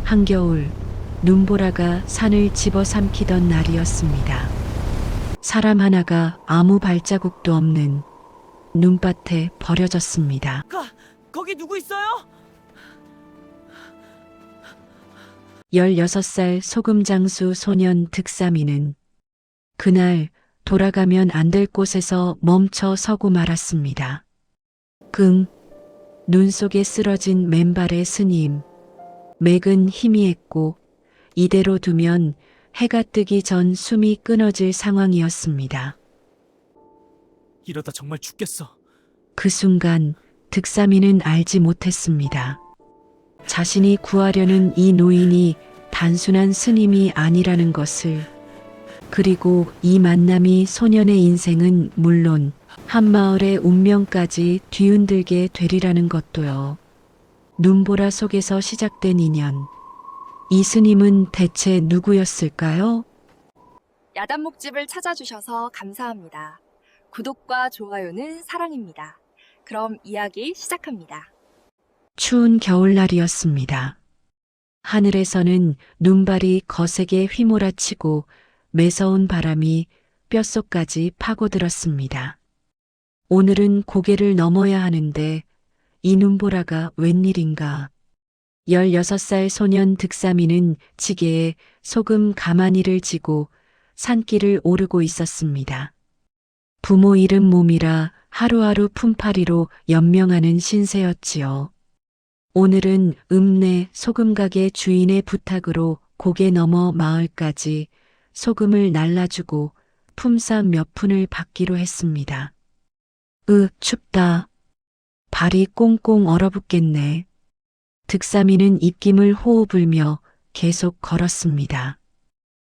한겨울 눈보라가 산을 집어삼키던 날이었습니다. 사람 하나가 아무 발자국도 없는 눈밭에 버려졌습니다. 거기 누구 있어요? 16살 소금장수 소년 득삼이는 그날 돌아가면 안 될 곳에서 멈춰 서고 말았습니다. 눈 속에 쓰러진 맨발의 스님. 맥은 희미했고 이대로 두면 해가 뜨기 전 숨이 끊어질 상황이었습니다. 이러다 정말 죽겠어. 그 순간 득삼이는 알지 못했습니다. 자신이 구하려는 이 노인이 단순한 스님이 아니라는 것을, 그리고 이 만남이 소년의 인생은 물론 한마을의 운명까지 뒤흔들게 되리라는 것도요. 눈보라 속에서 시작된 인연. 이 스님은 대체 누구였을까요? 야단목집을 찾아주셔서 감사합니다. 구독과 좋아요는 사랑입니다. 그럼 이야기 시작합니다. 추운 겨울날이었습니다. 하늘에서는 눈발이 거세게 휘몰아치고 매서운 바람이 뼛속까지 파고들었습니다. 오늘은 고개를 넘어야 하는데 이 눈보라가 웬일인가. 16살 소년 득삼이는 지게에 소금 가마니를 지고 산길을 오르고 있었습니다. 부모 잃은 몸이라 하루하루 품팔이로 연명하는 신세였지요. 오늘은 읍내 소금가게 주인의 부탁으로 고개 넘어 마을까지 소금을 날라주고 품삯 몇 푼을 받기로 했습니다. 춥다. 발이 꽁꽁 얼어붙겠네. 득삼이는 입김을 호호 불며 계속 걸었습니다.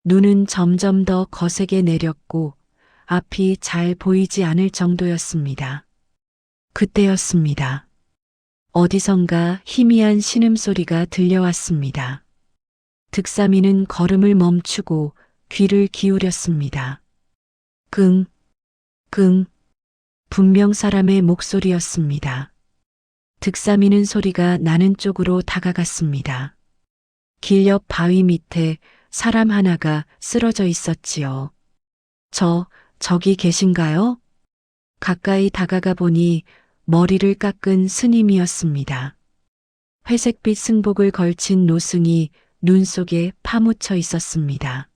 눈은 점점 더 거세게 내렸고 앞이 잘 보이지 않을 정도였습니다. 그때였습니다. 어디선가 희미한 신음소리가 들려왔습니다. 득삼이는 걸음을 멈추고 귀를 기울였습니다. 끙, 분명 사람의 목소리였습니다. 득삼이는 소리가 나는 쪽으로 다가갔습니다. 길 옆 바위 밑에 사람 하나가 쓰러져 있었지요. 저기 계신가요? 가까이 다가가 보니 머리를 깎은 스님이었습니다. 회색빛 승복을 걸친 노승이 눈 속에 파묻혀 있었습니다.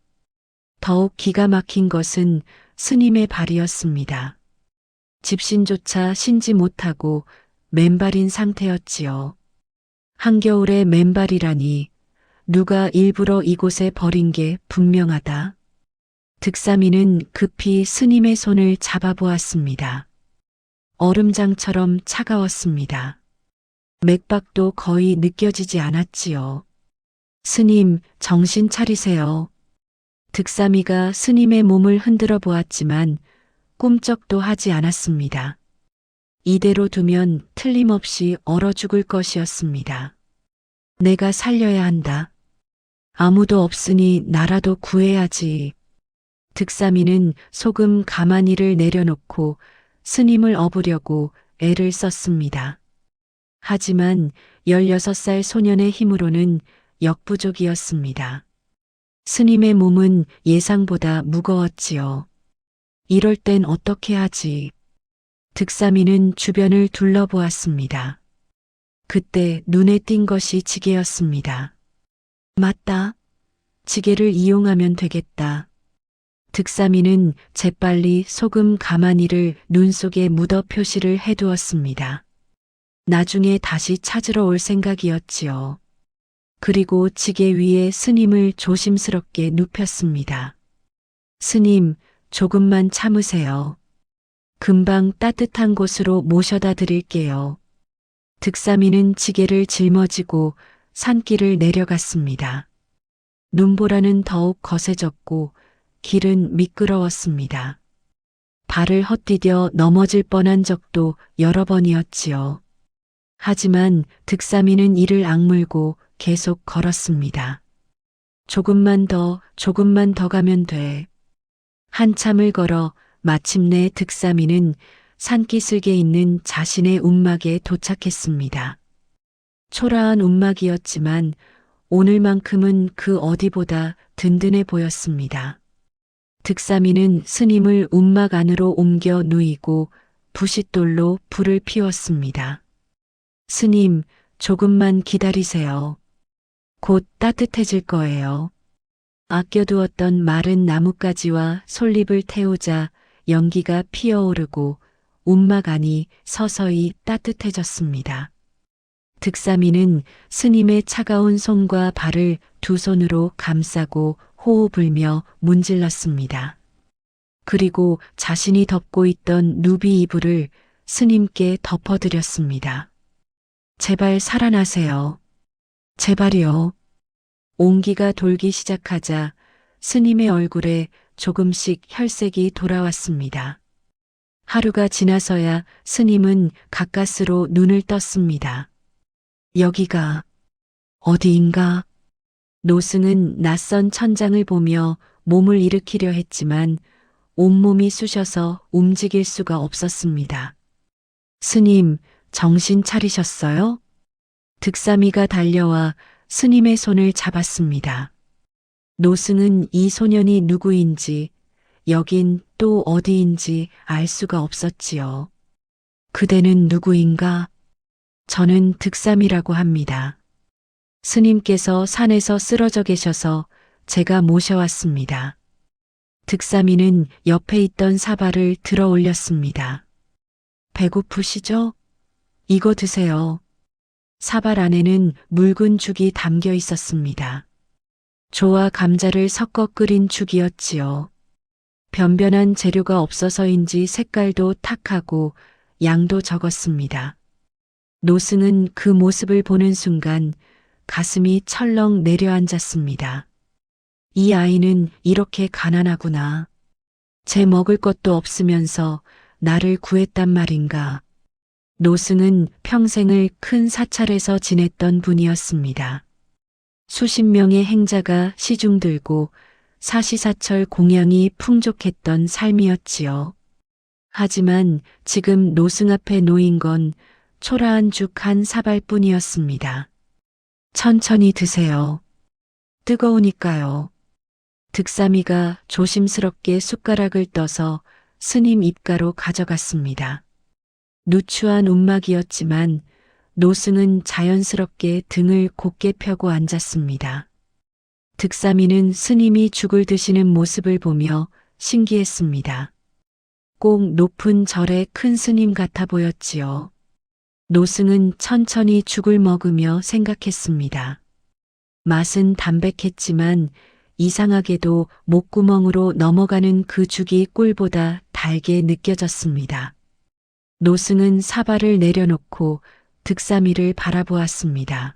더욱 기가 막힌 것은 스님의 발이었습니다. 집신조차 신지 못하고 맨발인 상태였지요. 한겨울에 맨발이라니 누가 일부러 이곳에 버린 게 분명하다. 득삼이는 급히 스님의 손을 잡아보았습니다. 얼음장처럼 차가웠습니다. 맥박도 거의 느껴지지 않았지요. 스님, 정신 차리세요. 득삼이가 스님의 몸을 흔들어 보았지만 꿈쩍도 하지 않았습니다. 이대로 두면 틀림없이 얼어 죽을 것이었습니다. 내가 살려야 한다. 아무도 없으니 나라도 구해야지. 득삼이는 소금 가마니를 내려놓고 스님을 업으려고 애를 썼습니다. 하지만 16살 소년의 힘으로는 역부족이었습니다. 스님의 몸은 예상보다 무거웠지요. 이럴 땐 어떻게 하지? 득삼이는 주변을 둘러보았습니다. 그때 눈에 띈 것이 지게였습니다. 맞다. 지게를 이용하면 되겠다. 득삼이는 재빨리 소금 가마니를 눈 속에 묻어 표시를 해두었습니다. 나중에 다시 찾으러 올 생각이었지요. 그리고 지게 위에 스님을 조심스럽게 눕혔습니다. 스님, 조금만 참으세요. 금방 따뜻한 곳으로 모셔다 드릴게요. 득삼이는 지게를 짊어지고 산길을 내려갔습니다. 눈보라는 더욱 거세졌고 길은 미끄러웠습니다. 발을 헛디뎌 넘어질 뻔한 적도 여러 번이었지요. 하지만 득삼이는 이를 악물고 계속 걸었습니다. 조금만 더 가면 돼. 한참을 걸어 마침내 득삼이는 산기슭에 있는 자신의 움막에 도착했습니다. 초라한 움막이었지만 오늘만큼은 그 어디보다 든든해 보였습니다. 득삼이는 스님을 움막 안으로 옮겨 누이고 부싯돌로 불을 피웠습니다. 스님, 조금만 기다리세요. 곧 따뜻해질 거예요. 아껴두었던 마른 나뭇가지와 솔잎을 태우자 연기가 피어오르고 움막 안이 서서히 따뜻해졌습니다. 득삼이는 스님의 차가운 손과 발을 두 손으로 감싸고 호호 불며 문질렀습니다. 그리고 자신이 덮고 있던 누비 이불을 스님께 덮어드렸습니다. 제발 살아나세요. 제발이요. 온기가 돌기 시작하자 스님의 얼굴에 조금씩 혈색이 돌아왔습니다. 하루가 지나서야 스님은 가까스로 눈을 떴습니다. 여기가 어디인가? 노승은 낯선 천장을 보며 몸을 일으키려 했지만 온몸이 쑤셔서 움직일 수가 없었습니다. 스님, 정신 차리셨어요? 득삼이가 달려와 스님의 손을 잡았습니다. 노승은 이 소년이 누구인지, 여긴 또 어디인지 알 수가 없었지요. 그대는 누구인가? 저는 득삼이라고 합니다. 스님께서 산에서 쓰러져 계셔서 제가 모셔왔습니다. 득삼이는 옆에 있던 사발을 들어 올렸습니다. 배고프시죠? 이거 드세요. 사발 안에는 묽은 죽이 담겨 있었습니다. 조와 감자를 섞어 끓인 죽이었지요. 변변한 재료가 없어서인지 색깔도 탁하고 양도 적었습니다. 노승은 그 모습을 보는 순간 가슴이 철렁 내려앉았습니다. 이 아이는 이렇게 가난하구나. 제 먹을 것도 없으면서 나를 구했단 말인가. 노승은 평생을 큰 사찰에서 지냈던 분이었습니다. 수십 명의 행자가 시중 들고 사시사철 공양이 풍족했던 삶이었지요. 하지만 지금 노승 앞에 놓인 건 초라한 죽 한 사발뿐이었습니다. 천천히 드세요. 뜨거우니까요. 득삼이가 조심스럽게 숟가락을 떠서 스님 입가로 가져갔습니다. 누추한 움막이었지만 노승은 자연스럽게 등을 곧게 펴고 앉았습니다. 득삼이는 스님이 죽을 드시는 모습을 보며 신기했습니다. 꼭 높은 절의 큰 스님 같아 보였지요. 노승은 천천히 죽을 먹으며 생각했습니다. 맛은 담백했지만 이상하게도 목구멍으로 넘어가는 그 죽이 꿀보다 달게 느껴졌습니다. 노승은 사발을 내려놓고 득삼이를 바라보았습니다.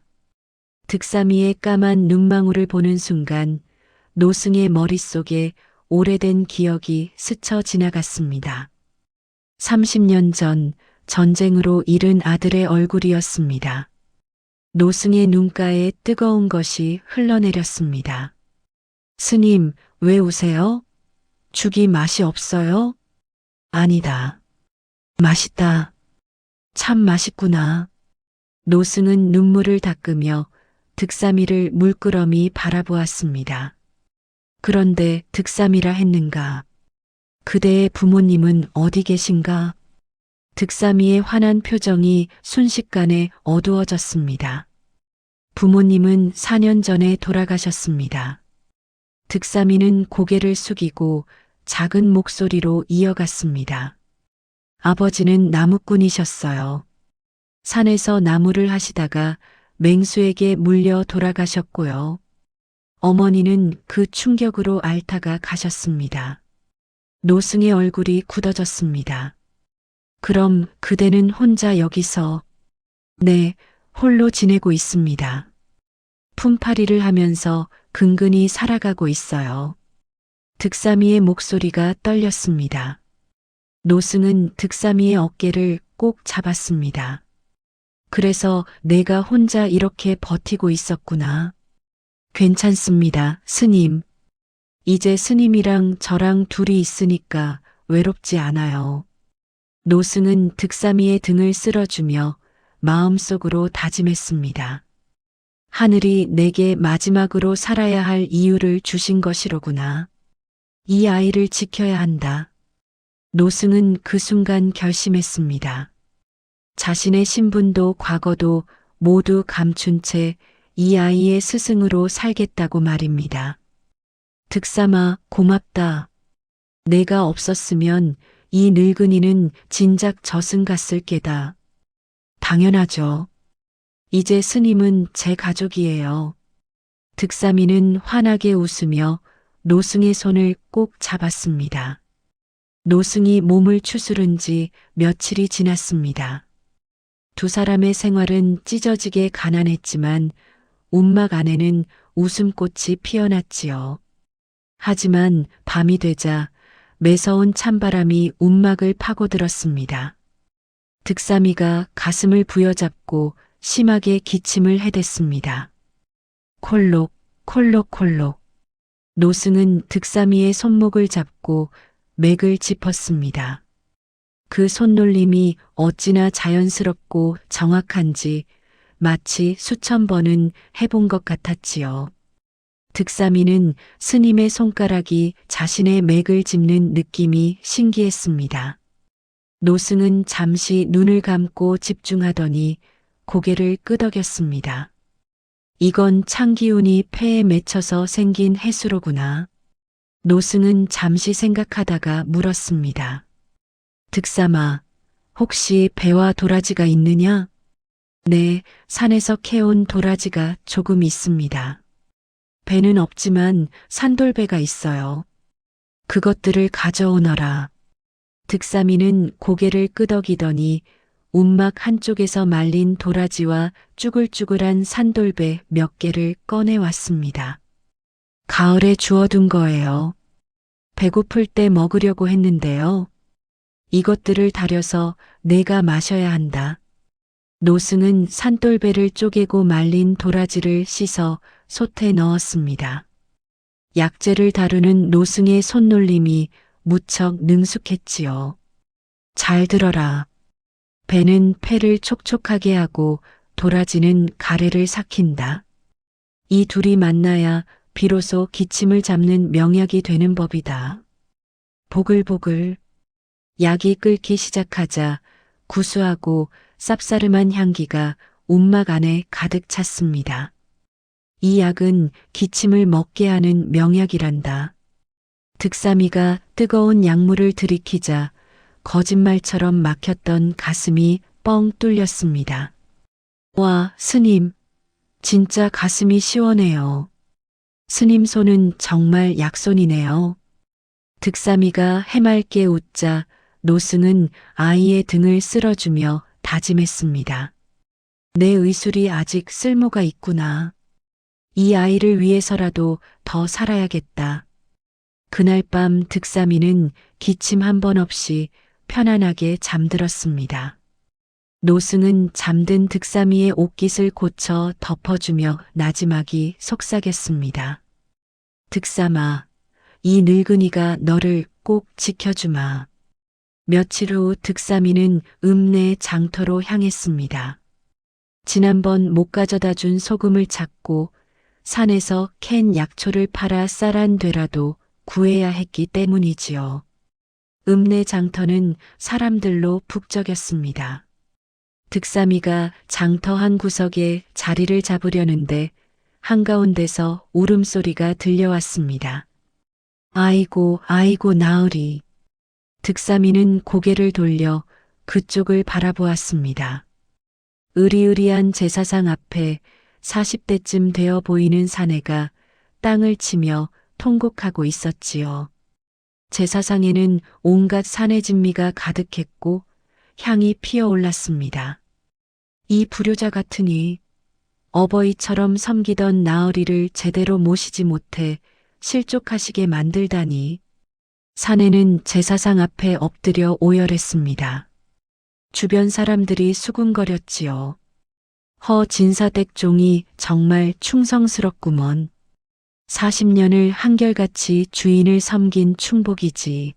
득삼이의 까만 눈망울을 보는 순간 노승의 머릿속에 오래된 기억이 스쳐 지나갔습니다. 30년 전 전쟁으로 잃은 아들의 얼굴이었습니다. 노승의 눈가에 뜨거운 것이 흘러내렸습니다. 스님, 왜 우세요? 죽이 맛이 없어요? 아니다. 맛있다. 참 맛있구나. 노승은 눈물을 닦으며 득삼이를 물끄러미 바라보았습니다. 그런데 득삼이라 했는가? 그대의 부모님은 어디 계신가? 득삼이의 환한 표정이 순식간에 어두워졌습니다. 부모님은 4년 전에 돌아가셨습니다. 득삼이는 고개를 숙이고 작은 목소리로 이어갔습니다. 아버지는 나무꾼이셨어요. 산에서 나무를 하시다가 맹수에게 물려 돌아가셨고요. 어머니는 그 충격으로 앓다가 가셨습니다. 노승의 얼굴이 굳어졌습니다. 그럼 그대는 혼자 여기서? 네, 홀로 지내고 있습니다. 품팔이를 하면서 근근히 살아가고 있어요. 득삼이의 목소리가 떨렸습니다. 노승은 득삼이의 어깨를 꼭 잡았습니다. 그래서 내가 혼자 이렇게 버티고 있었구나. 괜찮습니다, 스님. 이제 스님이랑 저랑 둘이 있으니까 외롭지 않아요. 노승은 득삼이의 등을 쓸어주며 마음속으로 다짐했습니다. 하늘이 내게 마지막으로 살아야 할 이유를 주신 것이로구나. 이 아이를 지켜야 한다. 노승은 그 순간 결심했습니다. 자신의 신분도 과거도 모두 감춘 채 이 아이의 스승으로 살겠다고 말입니다. 득삼아, 고맙다. 내가 없었으면 이 늙은이는 진작 저승 갔을 게다. 당연하죠. 이제 스님은 제 가족이에요. 득삼이는 환하게 웃으며 노승의 손을 꼭 잡았습니다. 노승이 몸을 추스른 지 며칠이 지났습니다. 두 사람의 생활은 찢어지게 가난했지만 움막 안에는 웃음꽃이 피어났지요. 하지만 밤이 되자 매서운 찬바람이 움막을 파고들었습니다. 득삼이가 가슴을 부여잡고 심하게 기침을 해댔습니다. 콜록, 콜록, 콜록. 노승은 득삼이의 손목을 잡고 맥을 짚었습니다. 그 손놀림이 어찌나 자연스럽고 정확한지 마치 수천 번은 해본 것 같았지요. 득삼이는 스님의 손가락이 자신의 맥을 짚는 느낌이 신기했습니다. 노승은 잠시 눈을 감고 집중하더니 고개를 끄덕였습니다. 이건 찬기운이 폐에 맺혀서 생긴 해수로구나. 노승은 잠시 생각하다가 물었습니다. 득삼아, 혹시 배와 도라지가 있느냐? 네, 산에서 캐온 도라지가 조금 있습니다. 배는 없지만 산돌배가 있어요. 그것들을 가져오너라. 득삼이는 고개를 끄덕이더니 움막 한쪽에서 말린 도라지와 쭈글쭈글한 산돌배 몇 개를 꺼내왔습니다. 가을에 주워둔 거예요. 배고플 때 먹으려고 했는데요. 이것들을 달여서 내가 마셔야 한다. 노승은 산돌배를 쪼개고 말린 도라지를 씻어 솥에 넣었습니다. 약재를 다루는 노승의 손놀림이 무척 능숙했지요. 잘 들어라. 배는 폐를 촉촉하게 하고 도라지는 가래를 삭힌다. 이 둘이 만나야 비로소 기침을 잡는 명약이 되는 법이다. 보글보글. 약이 끓기 시작하자 구수하고 쌉싸름한 향기가 움막 안에 가득 찼습니다. 이 약은 기침을 먹게 하는 명약이란다. 득삼이가 뜨거운 약물을 들이키자 거짓말처럼 막혔던 가슴이 뻥 뚫렸습니다. 와, 스님, 진짜 가슴이 시원해요. 스님 손은 정말 약손이네요. 득삼이가 해맑게 웃자 노승은 아이의 등을 쓸어주며 다짐했습니다. 내 의술이 아직 쓸모가 있구나. 이 아이를 위해서라도 더 살아야겠다. 그날 밤 득삼이는 기침 한 번 없이 편안하게 잠들었습니다. 노승은 잠든 득삼이의 옷깃을 고쳐 덮어주며 나지막이 속삭였습니다. 득삼아, 이 늙은이가 너를 꼭 지켜주마. 며칠 후 득삼이는 읍내 장터로 향했습니다. 지난번 못 가져다 준 소금을 찾고 산에서 캔 약초를 팔아 쌀 한 되라도 구해야 했기 때문이지요. 읍내 장터는 사람들로 북적였습니다. 득삼이가 장터 한 구석에 자리를 잡으려는데 한가운데서 울음소리가 들려왔습니다. 아이고, 아이고, 나으리. 득삼이는 고개를 돌려 그쪽을 바라보았습니다. 으리으리한 제사상 앞에 40대쯤 되어 보이는 사내가 땅을 치며 통곡하고 있었지요. 제사상에는 온갖 산의 진미가 가득했고 향이 피어올랐습니다. 이 불효자 같으니 어버이처럼 섬기던 나으리를 제대로 모시지 못해 실족하시게 만들다니. 사내는 제사상 앞에 엎드려 오열했습니다. 주변 사람들이 수군거렸지요. 허진사댁 종이 정말 충성스럽구먼. 40년을 한결같이 주인을 섬긴 충복이지.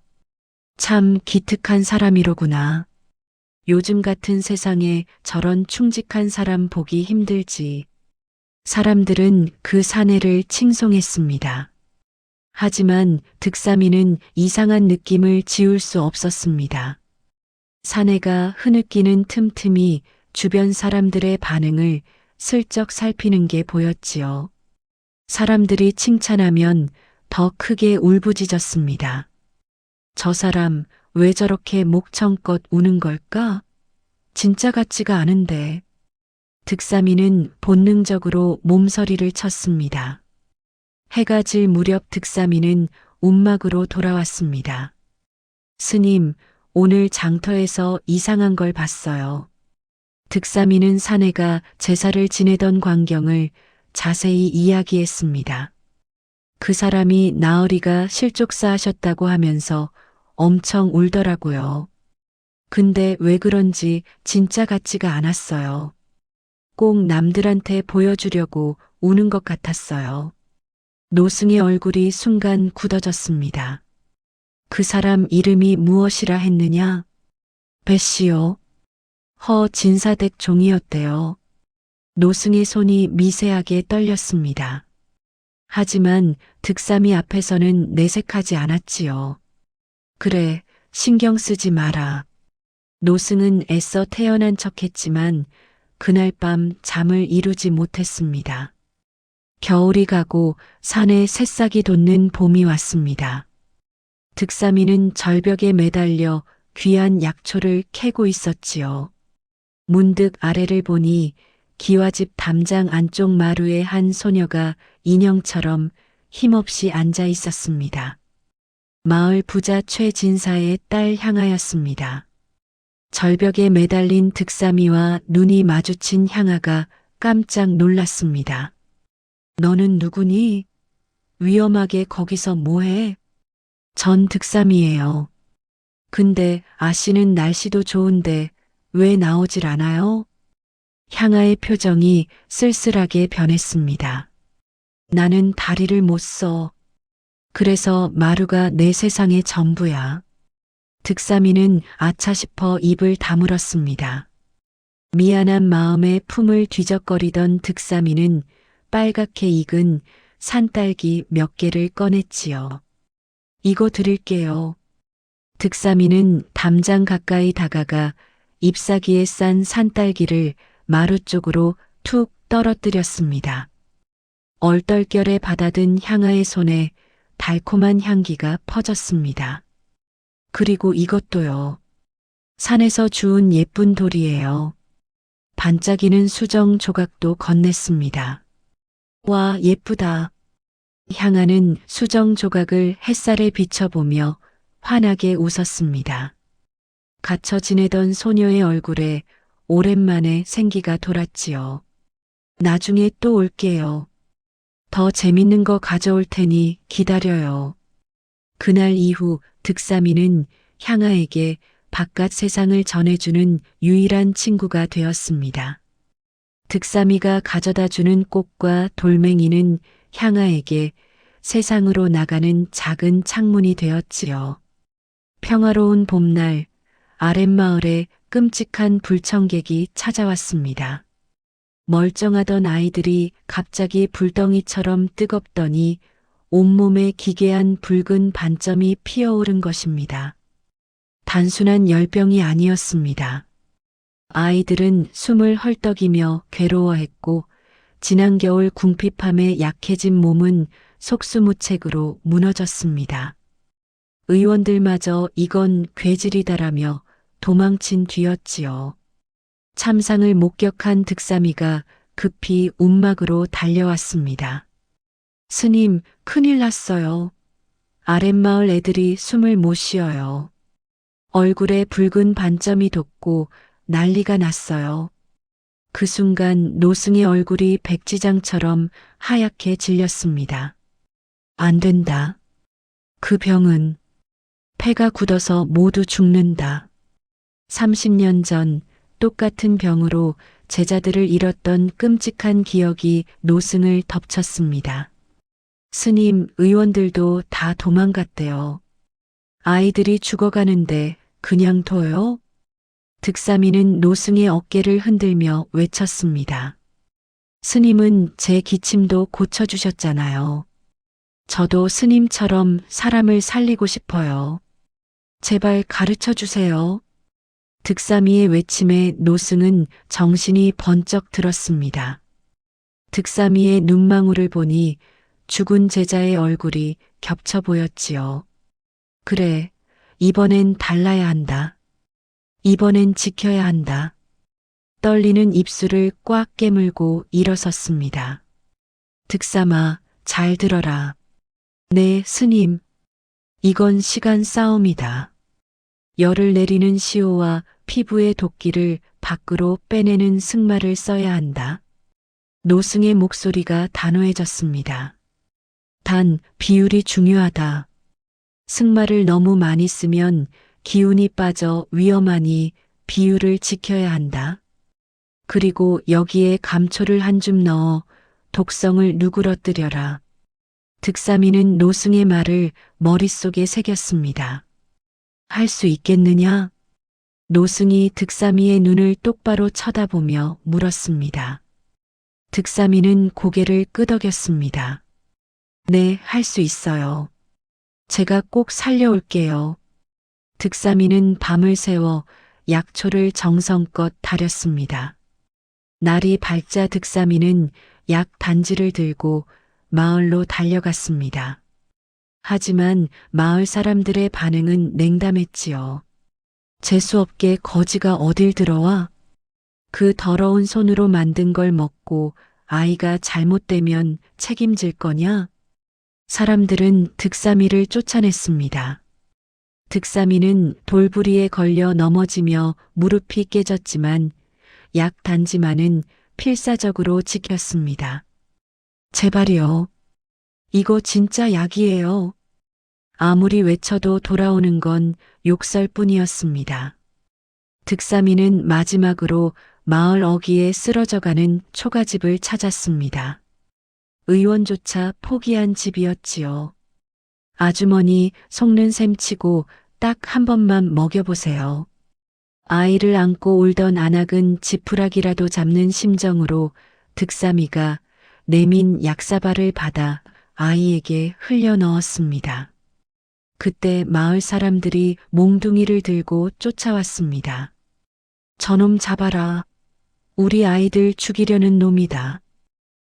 참 기특한 사람이로구나. 요즘 같은 세상에 저런 충직한 사람 보기 힘들지. 사람들은 그 사내를 칭송했습니다. 하지만 득삼이는 이상한 느낌을 지울 수 없었습니다. 사내가 흐느끼는 틈틈이 주변 사람들의 반응을 슬쩍 살피는 게 보였지요. 사람들이 칭찬하면 더 크게 울부짖었습니다. 저 사람 왜 저렇게 목청껏 우는 걸까? 진짜 같지가 않은데. 득삼이는 본능적으로 몸서리를 쳤습니다. 해가 질 무렵 득삼이는 움막으로 돌아왔습니다. 스님, 오늘 장터에서 이상한 걸 봤어요. 득삼이는 사내가 제사를 지내던 광경을 자세히 이야기했습니다. 그 사람이 나으리가 실족사 하셨다고 하면서 엄청 울더라고요. 근데 왜 그런지 진짜 같지가 않았어요. 꼭 남들한테 보여주려고 우는 것 같았어요. 노승의 얼굴이 순간 굳어졌습니다. 그 사람 이름이 무엇이라 했느냐? 배씨요. 허진사댁 종이었대요. 노승의 손이 미세하게 떨렸습니다. 하지만 득삼이 앞에서는 내색하지 않았지요. 그래, 신경 쓰지 마라. 노승은 애써 태어난 척했지만 그날 밤 잠을 이루지 못했습니다. 겨울이 가고 산에 새싹이 돋는 봄이 왔습니다. 득삼이는 절벽에 매달려 귀한 약초를 캐고 있었지요. 문득 아래를 보니 기와집 담장 안쪽 마루에 한 소녀가 인형처럼 힘없이 앉아 있었습니다. 마을 부자 최진사의 딸 향하였습니다. 절벽에 매달린 득삼이와 눈이 마주친 향아가 깜짝 놀랐습니다. 너는 누구니? 위험하게 거기서 뭐해? 전 득삼이에요. 근데 아씨는 날씨도 좋은데 왜 나오질 않아요? 향아의 표정이 쓸쓸하게 변했습니다. 나는 다리를 못 써. 그래서 마루가 내 세상의 전부야. 득삼이는 아차 싶어 입을 다물었습니다. 미안한 마음에 품을 뒤적거리던 득삼이는 빨갛게 익은 산딸기 몇 개를 꺼냈지요. 이거 드릴게요. 득삼이는 담장 가까이 다가가 잎사귀에 싼 산딸기를 마루 쪽으로 툭 떨어뜨렸습니다. 얼떨결에 받아든 향아의 손에 달콤한 향기가 퍼졌습니다. 그리고 이것도요. 산에서 주운 예쁜 돌이에요. 반짝이는 수정 조각도 건넸습니다. 와, 예쁘다. 향아는 수정 조각을 햇살에 비춰보며 환하게 웃었습니다. 갇혀 지내던 소녀의 얼굴에 오랜만에 생기가 돌았지요. 나중에 또 올게요. 더 재밌는 거 가져올 테니 기다려요. 그날 이후 득삼이는 향아에게 바깥 세상을 전해주는 유일한 친구가 되었습니다. 득삼이가 가져다 주는 꽃과 돌멩이는 향아에게 세상으로 나가는 작은 창문이 되었지요. 평화로운 봄날, 아랫마을에 끔찍한 불청객이 찾아왔습니다. 멀쩡하던 아이들이 갑자기 불덩이처럼 뜨겁더니 온몸에 기괴한 붉은 반점이 피어오른 것입니다. 단순한 열병이 아니었습니다. 아이들은 숨을 헐떡이며 괴로워했고 지난 겨울 궁핍함에 약해진 몸은 속수무책으로 무너졌습니다. 의원들마저 이건 괴질이다라며 도망친 뒤였지요. 참상을 목격한 득삼이가 급히 움막으로 달려왔습니다. 스님, 큰일 났어요. 아랫마을 애들이 숨을 못 쉬어요. 얼굴에 붉은 반점이 돋고 난리가 났어요. 그 순간 노승의 얼굴이 백지장처럼 하얗게 질렸습니다. 안 된다. 그 병은 폐가 굳어서 모두 죽는다. 30년 전 똑같은 병으로 제자들을 잃었던 끔찍한 기억이 노승을 덮쳤습니다. 스님, 의원들도 다 도망갔대요. 아이들이 죽어가는데 그냥 둬요? 득삼이는 노승의 어깨를 흔들며 외쳤습니다. 스님은 제 기침도 고쳐주셨잖아요. 저도 스님처럼 사람을 살리고 싶어요. 제발 가르쳐 주세요. 득삼이의 외침에 노승은 정신이 번쩍 들었습니다. 득삼이의 눈망울을 보니 죽은 제자의 얼굴이 겹쳐 보였지요. 그래, 이번엔 달라야 한다. 이번엔 지켜야 한다. 떨리는 입술을 꽉 깨물고 일어섰습니다. 득삼아, 잘 들어라. 네, 스님. 이건 시간 싸움이다. 열을 내리는 시호와 피부의 도끼를 밖으로 빼내는 승마를 써야 한다. 노승의 목소리가 단호해졌습니다. 단, 비율이 중요하다. 승마를 너무 많이 쓰면 기운이 빠져 위험하니 비율을 지켜야 한다. 그리고 여기에 감초를 한 줌 넣어 독성을 누그러뜨려라. 득삼이는 노승의 말을 머릿속에 새겼습니다. 할 수 있겠느냐? 노승이 득삼이의 눈을 똑바로 쳐다보며 물었습니다. 득삼이는 고개를 끄덕였습니다. 네, 할 수 있어요. 제가 꼭 살려올게요. 득삼이는 밤을 새워 약초를 정성껏 다렸습니다. 날이 밝자 득삼이는 약 단지를 들고 마을로 달려갔습니다. 하지만 마을 사람들의 반응은 냉담했지요. 재수없게 거지가 어딜 들어와? 그 더러운 손으로 만든 걸 먹고 아이가 잘못되면 책임질 거냐? 사람들은 득삼이를 쫓아냈습니다. 득삼이는 돌부리에 걸려 넘어지며 무릎이 깨졌지만 약 단지만은 필사적으로 지켰습니다. 제발이요. 이거 진짜 약이에요. 아무리 외쳐도 돌아오는 건 욕설뿐이었습니다. 득삼이는 마지막으로 마을 어귀에 쓰러져가는 초가집을 찾았습니다. 의원조차 포기한 집이었지요. 아주머니 속는 셈 치고 딱 한 번만 먹여보세요. 아이를 안고 울던 안악은 지푸라기라도 잡는 심정으로 득삼이가 내민 약사발을 받아 아이에게 흘려 넣었습니다. 그때 마을 사람들이 몽둥이를 들고 쫓아왔습니다. 저놈 잡아라. 우리 아이들 죽이려는 놈이다.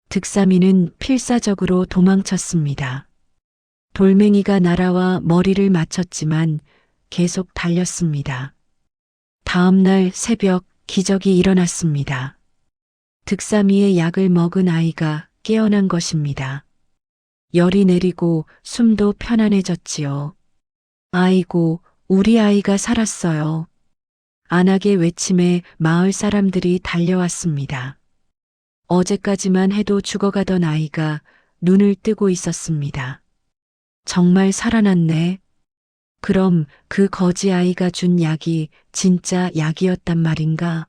득삼이는 필사적으로 도망쳤습니다. 돌멩이가 날아와 머리를 맞췄지만 계속 달렸습니다. 다음 날 새벽 기적이 일어났습니다. 득삼이의 약을 먹은 아이가 깨어난 것입니다. 열이 내리고 숨도 편안해졌지요. 아이고, 우리 아이가 살았어요. 안악의 외침에 마을 사람들이 달려왔습니다. 어제까지만 해도 죽어가던 아이가 눈을 뜨고 있었습니다. 정말 살아났네. 그럼 그 거지 아이가 준 약이 진짜 약이었단 말인가?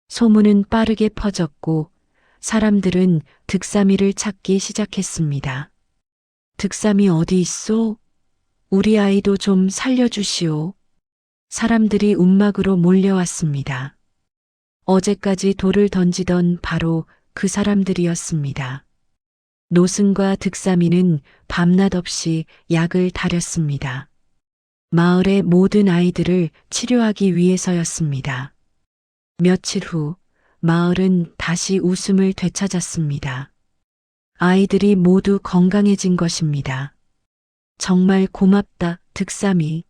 소문은 빠르게 퍼졌고 사람들은 득삼이를 찾기 시작했습니다. 득삼이 어디 있소? 우리 아이도 좀 살려주시오. 사람들이 움막으로 몰려왔습니다. 어제까지 돌을 던지던 바로 그 사람들이었습니다. 노승과 득삼이는 밤낮 없이 약을 다렸습니다. 마을의 모든 아이들을 치료하기 위해서였습니다. 며칠 후 마을은 다시 웃음을 되찾았습니다. 아이들이 모두 건강해진 것입니다. 정말 고맙다, 득삼이.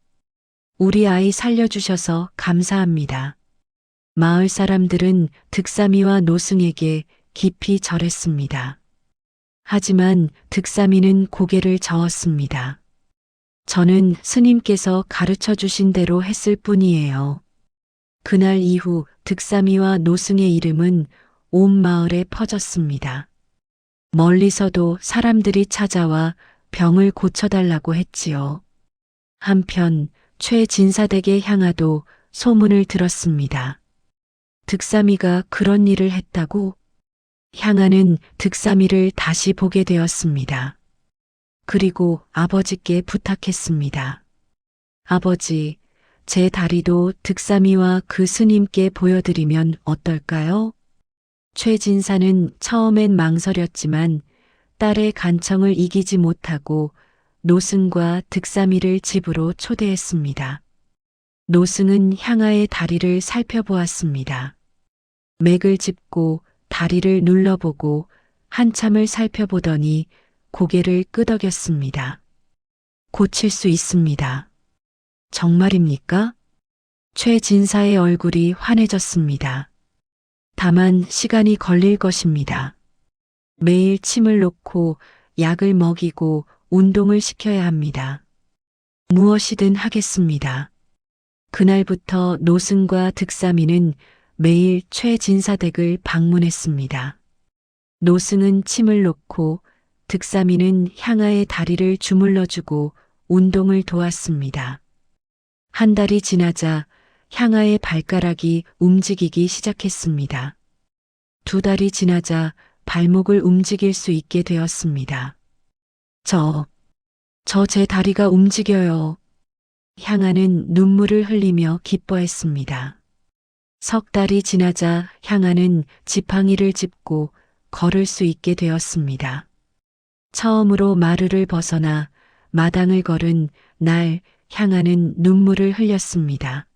우리 아이 살려주셔서 감사합니다. 마을 사람들은 득삼이와 노승에게 깊이 절했습니다. 하지만 득삼이는 고개를 저었습니다. 저는 스님께서 가르쳐 주신 대로 했을 뿐이에요. 그날 이후 득삼이와 노승의 이름은 온 마을에 퍼졌습니다. 멀리서도 사람들이 찾아와 병을 고쳐달라고 했지요. 한편 최진사댁의 향아도 소문을 들었습니다. 득삼이가 그런 일을 했다고? 향아는 득삼이를 다시 보게 되었습니다. 그리고 아버지께 부탁했습니다. 아버지, 제 다리도 득삼이와 그 스님께 보여드리면 어떨까요? 최진사는 처음엔 망설였지만 딸의 간청을 이기지 못하고 노승과 득삼이를 집으로 초대했습니다. 노승은 향아의 다리를 살펴보았습니다. 맥을 짚고 다리를 눌러보고 한참을 살펴보더니 고개를 끄덕였습니다. 고칠 수 있습니다. 정말입니까? 최진사의 얼굴이 환해졌습니다. 다만 시간이 걸릴 것입니다. 매일 침을 놓고 약을 먹이고 운동을 시켜야 합니다. 무엇이든 하겠습니다. 그날부터 노승과 득삼이는 매일 최진사 댁을 방문했습니다. 노승은 침을 놓고 득삼이는 향아의 다리를 주물러주고 운동을 도왔습니다. 한 달이 지나자 향아의 발가락이 움직이기 시작했습니다. 2달이 지나자 발목을 움직일 수 있게 되었습니다. 저 제 다리가 움직여요. 향아는 눈물을 흘리며 기뻐했습니다. 3달이 지나자 향아는 지팡이를 짚고 걸을 수 있게 되었습니다. 처음으로 마루를 벗어나 마당을 걸은 날 향아는 눈물을 흘렸습니다.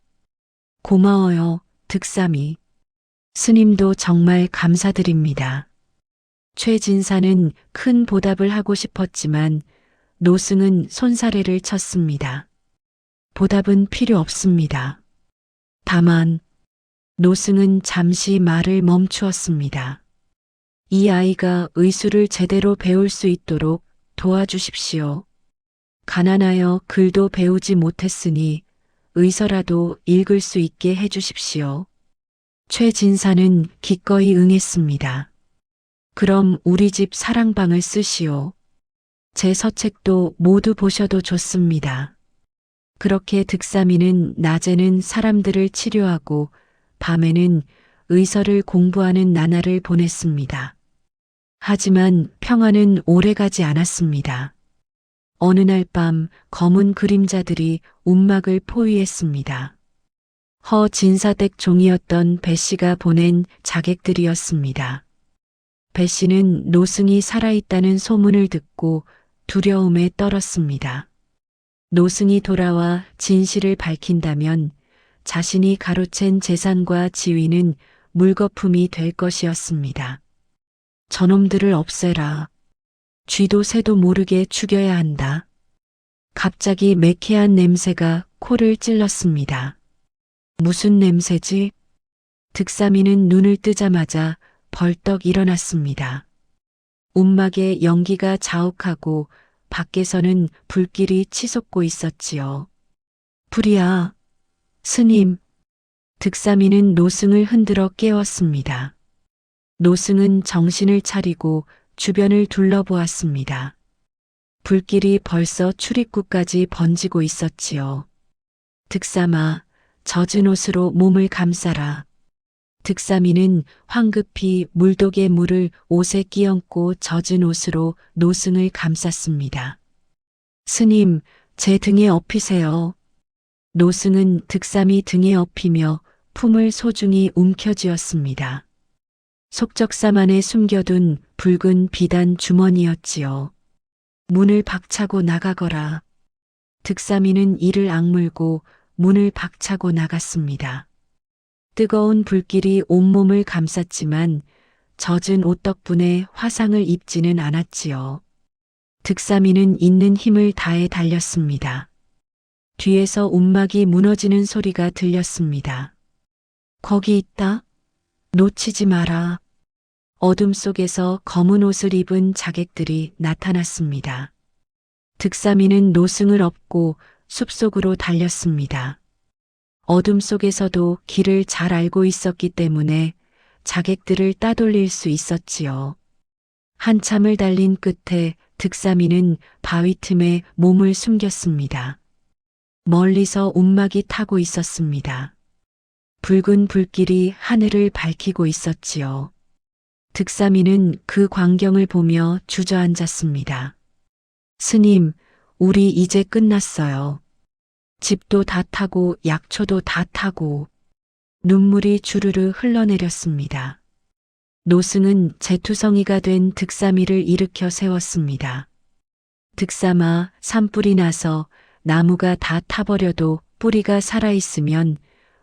고마워요, 득삼이. 스님도 정말 감사드립니다. 최진사는 큰 보답을 하고 싶었지만 노승은 손사래를 쳤습니다. 보답은 필요 없습니다. 다만 노승은 잠시 말을 멈추었습니다. 이 아이가 의술을 제대로 배울 수 있도록 도와주십시오. 가난하여 글도 배우지 못했으니 의서라도 읽을 수 있게 해주십시오. 최진사는 기꺼이 응했습니다. 그럼 우리 집 사랑방을 쓰시오. 제 서책도 모두 보셔도 좋습니다. 그렇게 득삼이는 낮에는 사람들을 치료하고 밤에는 의서를 공부하는 나날을 보냈습니다. 하지만 평화는 오래가지 않았습니다. 어느 날 밤 검은 그림자들이 움막을 포위했습니다. 허진사댁 종이었던 배씨가 보낸 자객들이었습니다. 배씨는 노승이 살아있다는 소문을 듣고 두려움에 떨었습니다. 노승이 돌아와 진실을 밝힌다면 자신이 가로챈 재산과 지위는 물거품이 될 것이었습니다. 저놈들을 없애라. 쥐도 새도 모르게 죽여야 한다. 갑자기 매캐한 냄새가 코를 찔렀습니다. 무슨 냄새지? 득삼이는 눈을 뜨자마자 벌떡 일어났습니다. 움막에 연기가 자욱하고 밖에서는 불길이 치솟고 있었지요. 불이야. 스님. 득삼이는 노승을 흔들어 깨웠습니다. 노승은 정신을 차리고 주변을 둘러보았습니다. 불길이 벌써 출입구까지 번지고 있었지요. 득삼아, 젖은 옷으로 몸을 감싸라. 득삼이는 황급히 물독의 물을 옷에 끼얹고 젖은 옷으로 노승을 감쌌습니다. 스님, 제 등에 엎이세요. 노승은 득삼이 등에 엎이며 품을 소중히 움켜쥐었습니다. 속적삼 안에 숨겨둔 붉은 비단 주머니였지요. 문을 박차고 나가거라. 득삼이는 이를 악물고 문을 박차고 나갔습니다. 뜨거운 불길이 온몸을 감쌌지만 젖은 옷 덕분에 화상을 입지는 않았지요. 득삼이는 있는 힘을 다해 달렸습니다. 뒤에서 움막이 무너지는 소리가 들렸습니다. 거기 있다. 놓치지 마라. 어둠 속에서 검은 옷을 입은 자객들이 나타났습니다. 득삼이는 노승을 업고 숲속으로 달렸습니다. 어둠 속에서도 길을 잘 알고 있었기 때문에 자객들을 따돌릴 수 있었지요. 한참을 달린 끝에 득삼이는 바위 틈에 몸을 숨겼습니다. 멀리서 움막이 타고 있었습니다. 붉은 불길이 하늘을 밝히고 있었지요. 득삼이는 그 광경을 보며 주저앉았습니다. 스님, 우리 이제 끝났어요. 집도 다 타고 약초도 다 타고 눈물이 주르르 흘러내렸습니다. 노승은 재투성이가 된 득삼이를 일으켜 세웠습니다. 득삼아, 산불이 나서 나무가 다 타버려도 뿌리가 살아있으면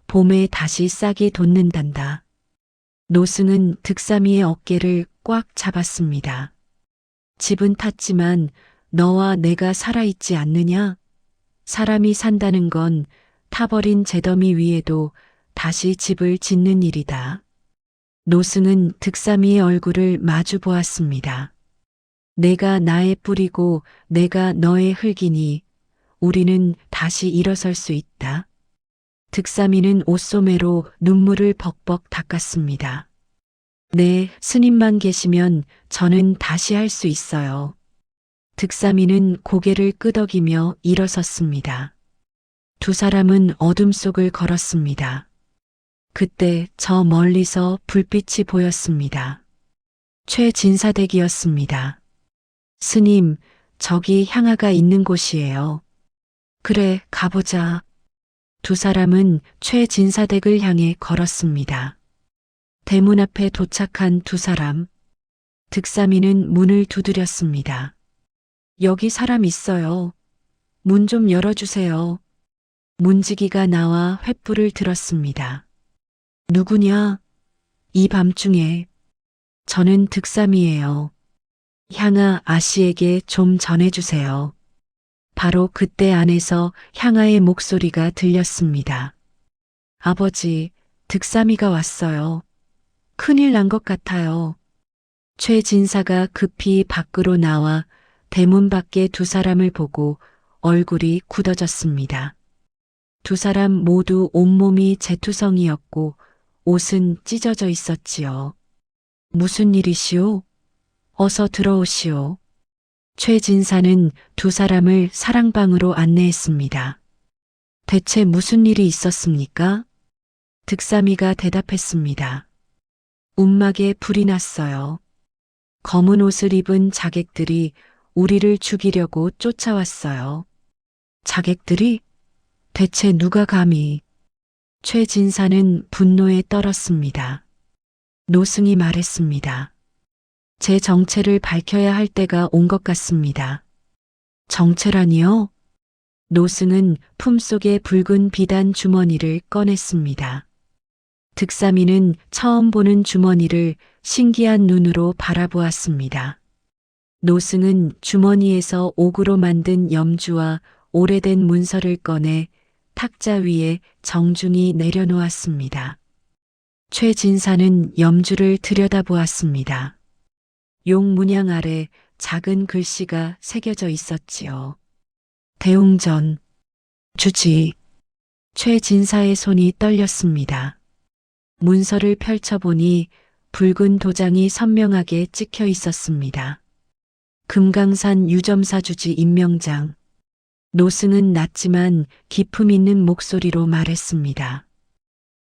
봄에 다시 싹이 돋는단다. 노승은 득삼이의 어깨를 꽉 잡았습니다. 집은 탔지만 너와 내가 살아있지 않느냐? 사람이 산다는 건 타버린 잿더미 위에도 다시 집을 짓는 일이다. 노승은 득삼이의 얼굴을 마주 보았습니다. 내가 나의 뿌리고 내가 너의 흙이니 우리는 다시 일어설 수 있다. 득삼이는 옷소매로 눈물을 벅벅 닦았습니다. 네, 스님만 계시면 저는 다시 할 수 있어요. 득삼이는 고개를 끄덕이며 일어섰습니다. 두 사람은 어둠 속을 걸었습니다. 그때 저 멀리서 불빛이 보였습니다. 최진사댁이었습니다. 스님, 저기 향아가 있는 곳이에요. 그래, 가보자. 두 사람은 최진사댁을 향해 걸었습니다. 대문 앞에 도착한 두 사람. 득삼이는 문을 두드렸습니다. 여기 사람 있어요. 문 좀 열어주세요. 문지기가 나와 횃불을 들었습니다. 누구냐? 이 밤중에. 저는 득삼이에요. 향아 아씨에게 좀 전해주세요. 바로 그때 안에서 향아의 목소리가 들렸습니다. 아버지, 득삼이가 왔어요. 큰일 난 것 같아요. 최진사가 급히 밖으로 나와 대문 밖에 두 사람을 보고 얼굴이 굳어졌습니다. 두 사람 모두 온몸이 재투성이었고 옷은 찢어져 있었지요. 무슨 일이시오? 어서 들어오시오. 최진사는 두 사람을 사랑방으로 안내했습니다. 대체 무슨 일이 있었습니까? 득삼이가 대답했습니다. 움막에 불이 났어요. 검은 옷을 입은 자객들이 우리를 죽이려고 쫓아왔어요. 자객들이? 대체 누가 감히? 최진사는 분노에 떨었습니다. 노승이 말했습니다. 제 정체를 밝혀야 할 때가 온 것 같습니다. 정체라니요? 노승은 품속의 붉은 비단 주머니를 꺼냈습니다. 득삼이는 처음 보는 주머니를 신기한 눈으로 바라보았습니다. 노승은 주머니에서 옥으로 만든 염주와 오래된 문서를 꺼내 탁자 위에 정중히 내려놓았습니다. 최진사는 염주를 들여다보았습니다. 용 문양 아래 작은 글씨가 새겨져 있었지요. 대웅전, 주지. 최진사의 손이 떨렸습니다. 문서를 펼쳐보니 붉은 도장이 선명하게 찍혀 있었습니다. 금강산 유점사 주지 임명장. 노승은 낮지만 기품 있는 목소리로 말했습니다.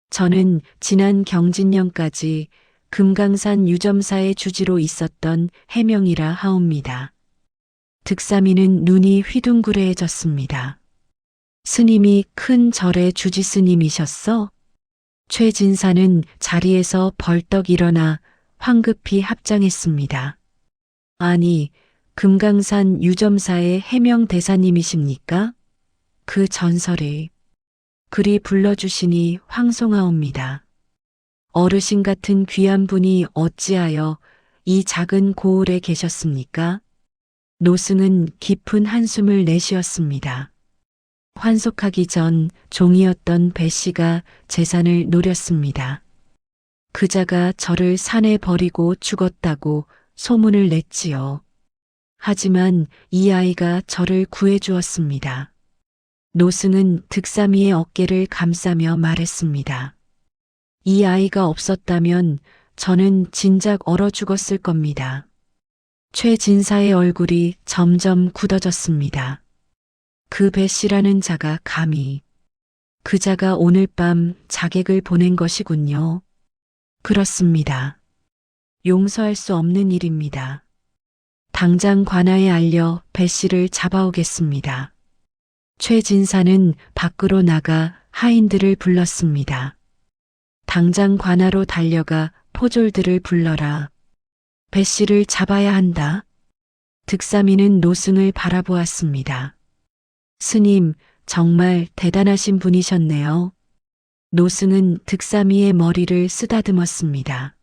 저는 지난 경진년까지 금강산 유점사의 주지로 있었던 해명이라 하옵니다. 득삼이는 눈이 휘둥그레해졌습니다. 스님이 큰 절의 주지 스님이셨어? 최진사는 자리에서 벌떡 일어나 황급히 합장했습니다. 아니, 금강산 유점사의 해명 대사님이십니까? 그 전설이 그리 불러주시니 황송하옵니다. 어르신 같은 귀한 분이 어찌하여 이 작은 고을에 계셨습니까? 노승은 깊은 한숨을 내쉬었습니다. 환속하기 전 종이었던 배 씨가 재산을 노렸습니다. 그자가 저를 산에 버리고 죽었다고 소문을 냈지요. 하지만 이 아이가 저를 구해주었습니다. 노승은 득삼이의 어깨를 감싸며 말했습니다. 이 아이가 없었다면 저는 진작 얼어 죽었을 겁니다. 최진사의 얼굴이 점점 굳어졌습니다. 그 배 씨라는 자가 감히 그자가 오늘 밤 자객을 보낸 것이군요. 그렇습니다. 용서할 수 없는 일입니다. 당장 관아에 알려 배 씨를 잡아오겠습니다. 최진사는 밖으로 나가 하인들을 불렀습니다. 당장 관아로 달려가 포졸들을 불러라. 배 씨를 잡아야 한다. 득삼이는 노승을 바라보았습니다. 스님, 정말 대단하신 분이셨네요. 노승은 득삼이의 머리를 쓰다듬었습니다.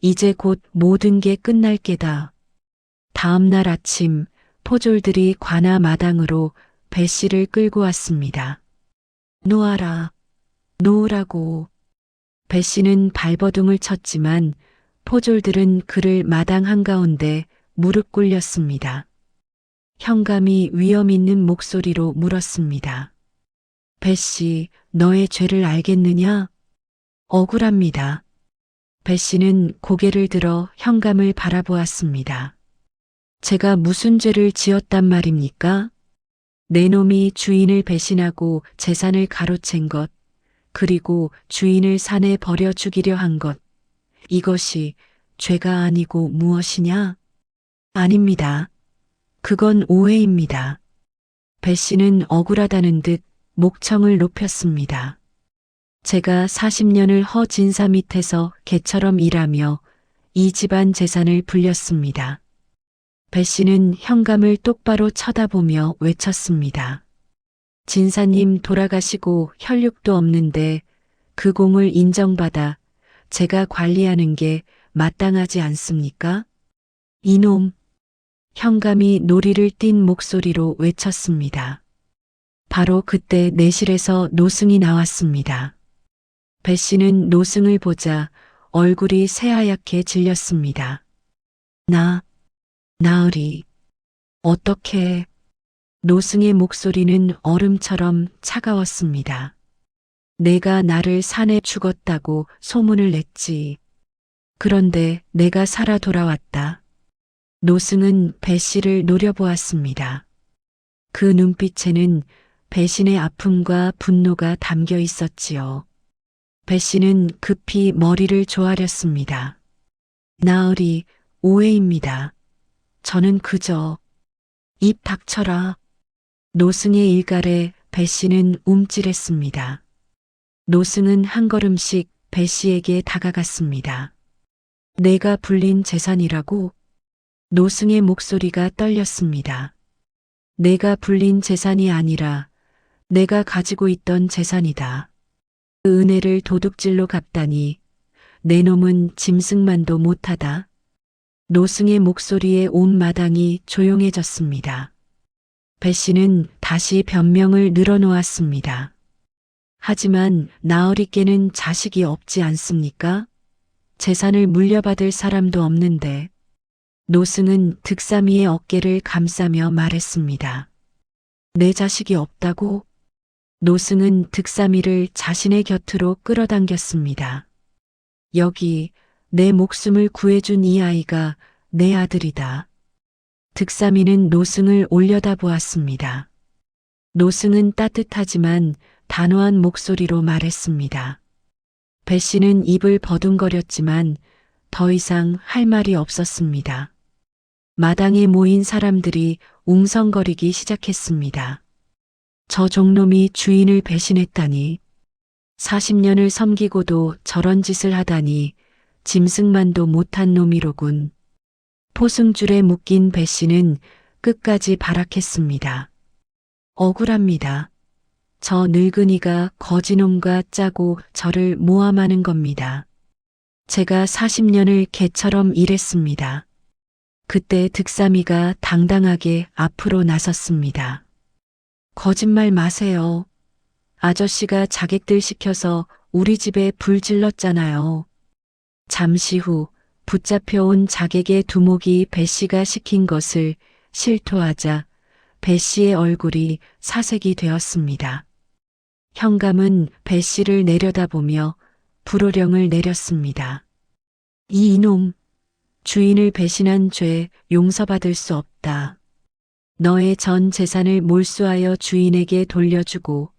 이제 곧 모든 게 끝날 게다. 다음 날 아침 포졸들이 관아 마당으로 배 씨를 끌고 왔습니다. 놓아라. 놓으라고. 배 씨는 발버둥을 쳤지만 포졸들은 그를 마당 한가운데 무릎 꿇렸습니다. 현감이 위험 있는 목소리로 물었습니다. 배 씨, 너의 죄를 알겠느냐? 억울합니다. 배 씨는 고개를 들어 현감을 바라보았습니다. 제가 무슨 죄를 지었단 말입니까? 내 놈이 주인을 배신하고 재산을 가로챈 것, 그리고 주인을 산에 버려 죽이려 한 것, 이것이 죄가 아니고 무엇이냐? 아닙니다. 그건 오해입니다. 배 씨는 억울하다는 듯 목청을 높였습니다. 제가 40년을 허진사 밑에서 개처럼 일하며 이 집안 재산을 불렸습니다. 배 씨는 현감을 똑바로 쳐다보며 외쳤습니다. 진사님 돌아가시고 혈육도 없는데 그 공을 인정받아 제가 관리하는 게 마땅하지 않습니까? 이놈! 현감이 노리를 띤 목소리로 외쳤습니다. 바로 그때 내실에서 노승이 나왔습니다. 배 씨는 노승을 보자 얼굴이 새하얗게 질렸습니다. 나으리. 어떻게? 노승의 목소리는 얼음처럼 차가웠습니다. 내가 나를 산에 죽었다고 소문을 냈지. 그런데 내가 살아 돌아왔다. 노승은 배 씨를 노려보았습니다. 그 눈빛에는 배신의 아픔과 분노가 담겨 있었지요. 배 씨는 급히 머리를 조아렸습니다. 나으리, 오해입니다. 저는 그저 입 닥쳐라. 노승의 일갈에 배 씨는 움찔했습니다. 노승은 한 걸음씩 배 씨에게 다가갔습니다. 내가 불린 재산이라고? 노승의 목소리가 떨렸습니다. 내가 불린 재산이 아니라 내가 가지고 있던 재산이다. 그 은혜를 도둑질로 갚다니 내 놈은 짐승만도 못하다. 노승의 목소리에 온 마당이 조용해졌습니다. 배 씨는 다시 변명을 늘어놓았습니다. 하지만 나으리께는 자식이 없지 않습니까? 재산을 물려받을 사람도 없는데. 노승은 득삼이의 어깨를 감싸며 말했습니다. 내 자식이 없다고? 노승은 득삼이를 자신의 곁으로 끌어당겼습니다. 여기 내 목숨을 구해준 이 아이가 내 아들이다. 득삼이는 노승을 올려다보았습니다. 노승은 따뜻하지만 단호한 목소리로 말했습니다. 배 씨는 입을 버둥거렸지만 더 이상 할 말이 없었습니다. 마당에 모인 사람들이 웅성거리기 시작했습니다. 저 종놈이 주인을 배신했다니, 40년을 섬기고도 저런 짓을 하다니 짐승만도 못한 놈이로군. 포승줄에 묶인 배 씨는 끝까지 발악했습니다. 억울합니다. 저 늙은이가 거지놈과 짜고 저를 모함하는 겁니다. 제가 40년을 개처럼 일했습니다. 그때 득삼이가 당당하게 앞으로 나섰습니다. 거짓말 마세요. 아저씨가 자객들 시켜서 우리 집에 불 질렀잖아요. 잠시 후 붙잡혀온 자객의 두목이 배 씨가 시킨 것을 실토하자 배 씨의 얼굴이 사색이 되었습니다. 현감은 배 씨를 내려다보며 불호령을 내렸습니다. 이 이놈, 주인을 배신한 죄 용서받을 수 없다. 너의 전 재산을 몰수하여 주인에게 돌려주고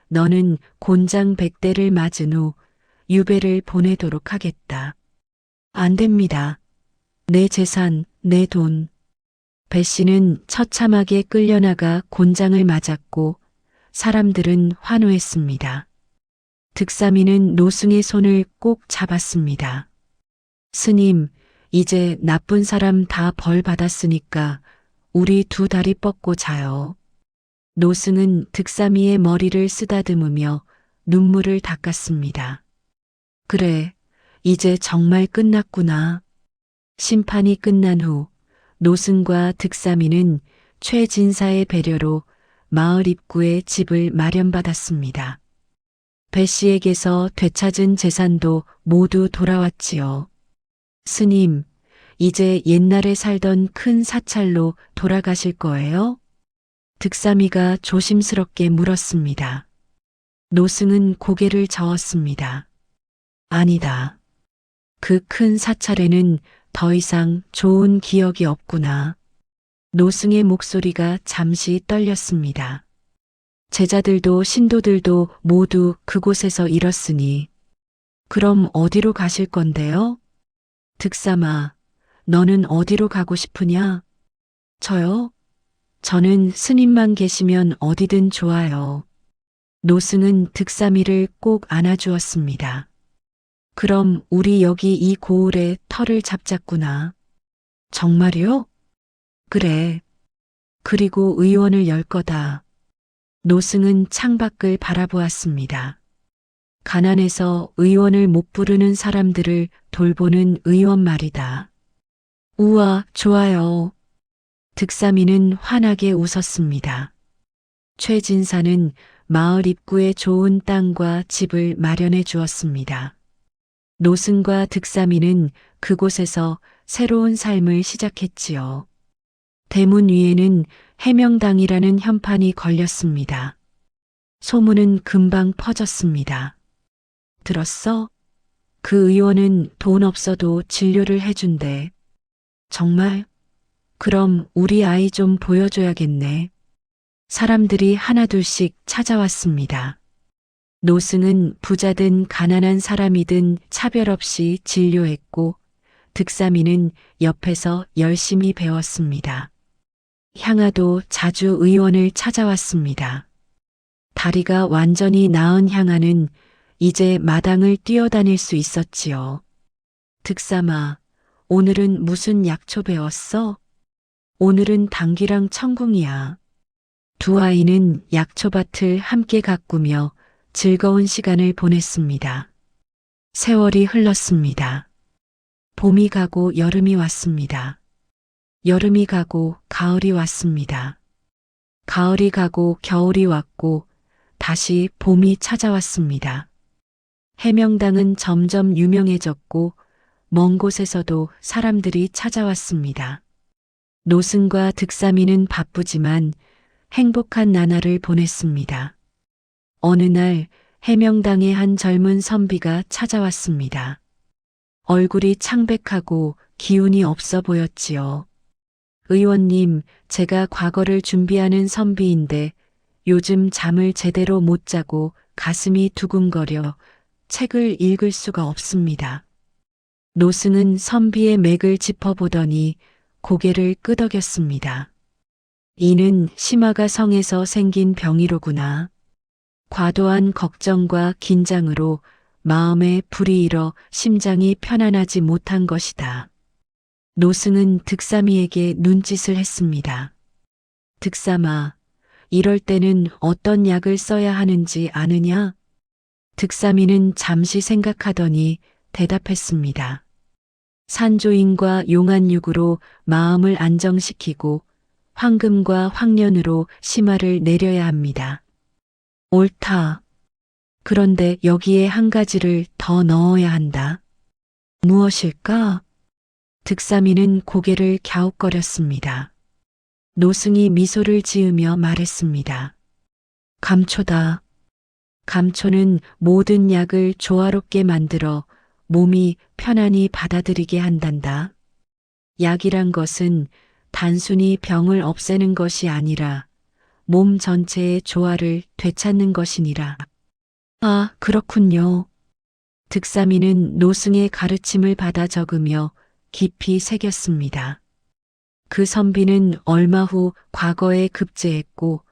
너는 곤장 100대를 맞은 후 유배를 보내도록 하겠다. 안 됩니다. 내 재산, 내 돈. 배 씨는 처참하게 끌려나가 곤장을 맞았고 사람들은 환호했습니다. 득삼이는 노승의 손을 꼭 잡았습니다. 스님, 이제 나쁜 사람 다 벌 받았으니까 우리 두 다리 뻗고 자요. 노승은 득삼이의 머리를 쓰다듬으며 눈물을 닦았습니다. 그래, 이제 정말 끝났구나. 심판이 끝난 후 노승과 득삼이는 최진사의 배려로 마을 입구에 집을 마련받았습니다. 배 씨에게서 되찾은 재산도 모두 돌아왔지요. 스님, 이제 옛날에 살던 큰 사찰로 돌아가실 거예요? 득삼이가 조심스럽게 물었습니다. 노승은 고개를 저었습니다. 아니다. 그 큰 사찰에는 더 이상 좋은 기억이 없구나. 노승의 목소리가 잠시 떨렸습니다. 제자들도 신도들도 모두 그곳에서 잃었으니 그럼 어디로 가실 건데요? 득삼아, 너는 어디로 가고 싶으냐? 저요? 저는 스님만 계시면 어디든 좋아요. 노승은 득삼이를 꼭 안아주었습니다. 그럼 우리 여기 이 고을에 터를 잡자꾸나. 정말요? 그래. 그리고 의원을 열 거다. 노승은 창밖을 바라보았습니다. 가난해서 의원을 못 부르는 사람들을 돌보는 의원 말이다. 우와, 좋아요. 득삼이는 환하게 웃었습니다. 최진사는 마을 입구에 좋은 땅과 집을 마련해 주었습니다. 노승과 득삼이는 그곳에서 새로운 삶을 시작했지요. 대문 위에는 해명당이라는 현판이 걸렸습니다. 소문은 금방 퍼졌습니다. 들었어? 그 의원은 돈 없어도 진료를 해준대. 정말? 그럼 우리 아이 좀 보여줘야겠네. 사람들이 하나둘씩 찾아왔습니다. 노승은 부자든 가난한 사람이든 차별 없이 진료했고 득삼이는 옆에서 열심히 배웠습니다. 향아도 자주 의원을 찾아왔습니다. 다리가 완전히 나은 향아는 이제 마당을 뛰어다닐 수 있었지요. 득삼아, 오늘은 무슨 약초 배웠어? 오늘은 당귀랑 청궁이야. 두 아이는 약초밭을 함께 가꾸며 즐거운 시간을 보냈습니다. 세월이 흘렀습니다. 봄이 가고 여름이 왔습니다. 여름이 가고 가을이 왔습니다. 가을이 가고 겨울이 왔고 다시 봄이 찾아왔습니다. 해명당은 점점 유명해졌고 먼 곳에서도 사람들이 찾아왔습니다. 노승과 득삼이는 바쁘지만 행복한 나날을 보냈습니다. 어느 날 해명당의 한 젊은 선비가 찾아왔습니다. 얼굴이 창백하고 기운이 없어 보였지요. 의원님, 제가 과거를 준비하는 선비인데 요즘 잠을 제대로 못 자고 가슴이 두근거려 책을 읽을 수가 없습니다. 노승은 선비의 맥을 짚어보더니 고개를 끄덕였습니다. 이는 심화가 성에서 생긴 병이로구나. 과도한 걱정과 긴장으로 마음에 불이 일어 심장이 편안하지 못한 것이다. 노승은 득삼이에게 눈짓을 했습니다. 득삼아, 이럴 때는 어떤 약을 써야 하는지 아느냐? 득삼이는 잠시 생각하더니 대답했습니다. 산조인과 용안육으로 마음을 안정시키고 황금과 황련으로 심화를 내려야 합니다. 옳다. 그런데 여기에 한 가지를 더 넣어야 한다. 무엇일까? 득삼이는 고개를 갸웃거렸습니다. 노승이 미소를 지으며 말했습니다. 감초다. 감초는 모든 약을 조화롭게 만들어 몸이 편안히 받아들이게 한단다. 약이란 것은 단순히 병을 없애는 것이 아니라 몸 전체의 조화를 되찾는 것이니라. 아, 그렇군요. 득삼이는 노승의 가르침을 받아 적으며 깊이 새겼습니다. 그 선비는 얼마 후 과거에 급제했고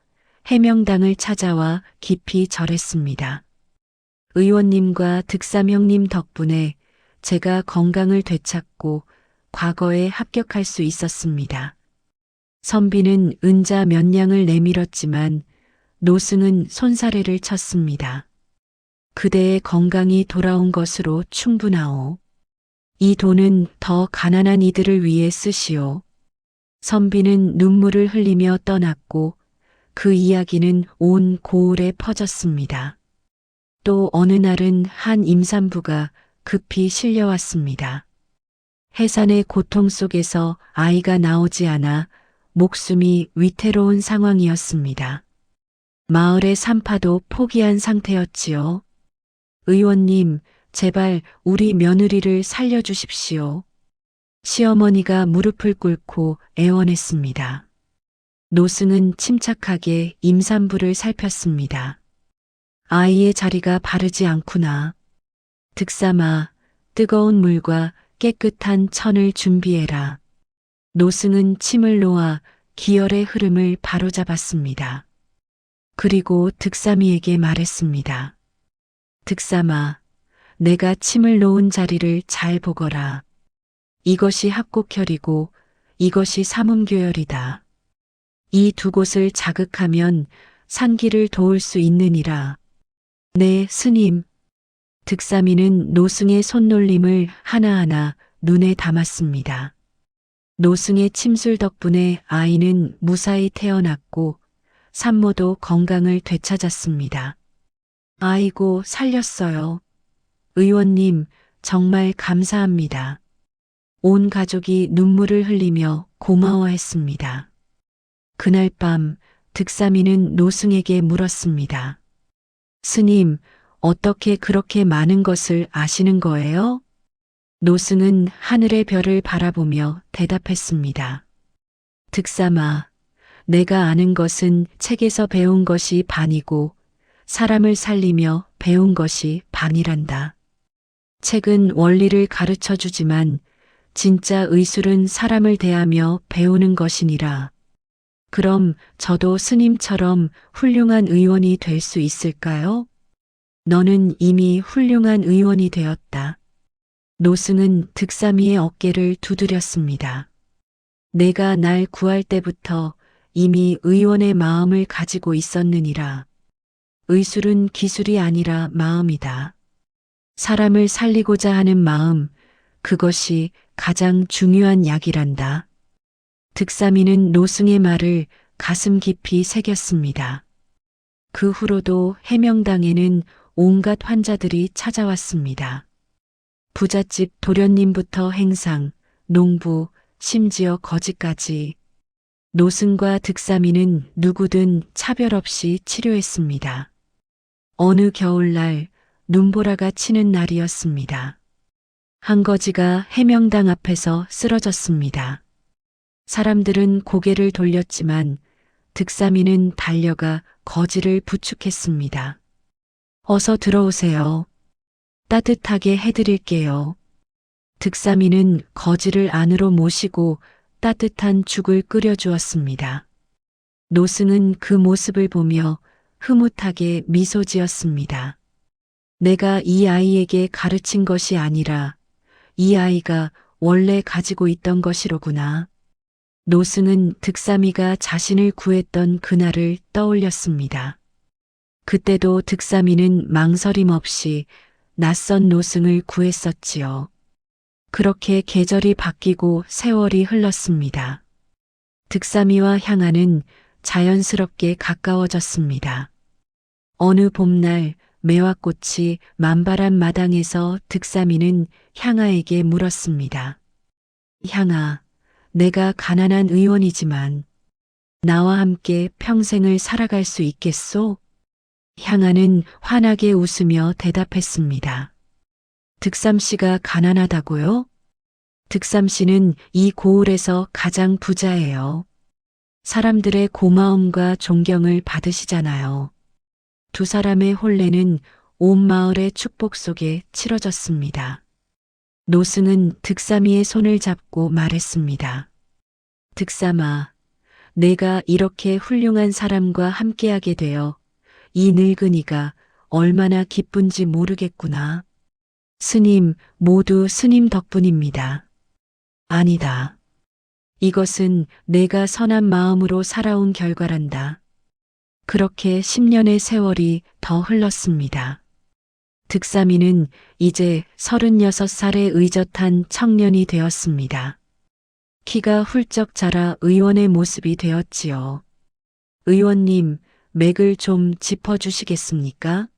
해명당을 찾아와 깊이 절했습니다. 의원님과 득삼 형님 덕분에 제가 건강을 되찾고 과거에 합격할 수 있었습니다. 선비는 은자 몇 냥을 내밀었지만 노승은 손사래를 쳤습니다. 그대의 건강이 돌아온 것으로 충분하오. 이 돈은 더 가난한 이들을 위해 쓰시오. 선비는 눈물을 흘리며 떠났고 그 이야기는 온 고을에 퍼졌습니다. 또 어느 날은 한 임산부가 급히 실려왔습니다. 해산의 고통 속에서 아이가 나오지 않아 목숨이 위태로운 상황이었습니다. 마을의 산파도 포기한 상태였지요. 의원님, 제발 우리 며느리를 살려주십시오. 시어머니가 무릎을 꿇고 애원했습니다. 노승은 침착하게 임산부를 살폈습니다. 아이의 자리가 바르지 않구나. 득삼아, 뜨거운 물과 깨끗한 천을 준비해라. 노승은 침을 놓아 기혈의 흐름을 바로잡았습니다. 그리고 득삼이에게 말했습니다. 득삼아, 내가 침을 놓은 자리를 잘 보거라. 이것이 합곡혈이고 이것이 삼음교혈이다. 이 두 곳을 자극하면 산기를 도울 수 있느니라. 네, 스님. 득삼이는 노승의 손놀림을 하나하나 눈에 담았습니다. 노승의 침술 덕분에 아이는 무사히 태어났고 산모도 건강을 되찾았습니다. 아이고, 살렸어요. 의원님, 정말 감사합니다. 온 가족이 눈물을 흘리며 고마워했습니다. 그날 밤 득삼이는 노승에게 물었습니다. 스님, 어떻게 그렇게 많은 것을 아시는 거예요? 노승은 하늘의 별을 바라보며 대답했습니다. 득삼아, 내가 아는 것은 책에서 배운 것이 반이고 사람을 살리며 배운 것이 반이란다. 책은 원리를 가르쳐 주지만 진짜 의술은 사람을 대하며 배우는 것이니라. 그럼 저도 스님처럼 훌륭한 의원이 될 수 있을까요? 너는 이미 훌륭한 의원이 되었다. 노승은 득삼이의 어깨를 두드렸습니다. 내가 날 구할 때부터 이미 의원의 마음을 가지고 있었느니라. 의술은 기술이 아니라 마음이다. 사람을 살리고자 하는 마음, 그것이 가장 중요한 약이란다. 득삼이는 노승의 말을 가슴 깊이 새겼습니다. 그 후로도 해명당에는 온갖 환자들이 찾아왔습니다. 부잣집 도련님부터 행상, 농부, 심지어 거지까지. 노승과 득삼이는 누구든 차별 없이 치료했습니다. 어느 겨울날 눈보라가 치는 날이었습니다. 한 거지가 해명당 앞에서 쓰러졌습니다. 사람들은 고개를 돌렸지만 득삼이는 달려가 거지를 부축했습니다. 어서 들어오세요. 따뜻하게 해드릴게요. 득삼이는 거지를 안으로 모시고 따뜻한 죽을 끓여주었습니다. 노승은 그 모습을 보며 흐뭇하게 미소 지었습니다. 내가 이 아이에게 가르친 것이 아니라 이 아이가 원래 가지고 있던 것이로구나. 노승은 득삼이가 자신을 구했던 그날을 떠올렸습니다. 그때도 득삼이는 망설임 없이 낯선 노승을 구했었지요. 그렇게 계절이 바뀌고 세월이 흘렀습니다. 득삼이와 향아는 자연스럽게 가까워졌습니다. 어느 봄날 매화꽃이 만발한 마당에서 득삼이는 향아에게 물었습니다. 향아, 내가 가난한 의원이지만 나와 함께 평생을 살아갈 수 있겠소? 향아는 환하게 웃으며 대답했습니다. 득삼씨가 가난하다고요? 득삼씨는 이 고을에서 가장 부자예요. 사람들의 고마움과 존경을 받으시잖아요. 두 사람의 혼례는 온 마을의 축복 속에 치러졌습니다. 노승은 득삼이의 손을 잡고 말했습니다. 득삼아, 내가 이렇게 훌륭한 사람과 함께하게 되어 이 늙은이가 얼마나 기쁜지 모르겠구나. 스님, 모두 스님 덕분입니다. 아니다. 이것은 내가 선한 마음으로 살아온 결과란다. 그렇게 10년의 세월이 더 흘렀습니다. 득삼이는 이제 36살의 의젓한 청년이 되었습니다. 키가 훌쩍 자라 의원의 모습이 되었지요. 의원님, 맥을 좀 짚어주시겠습니까?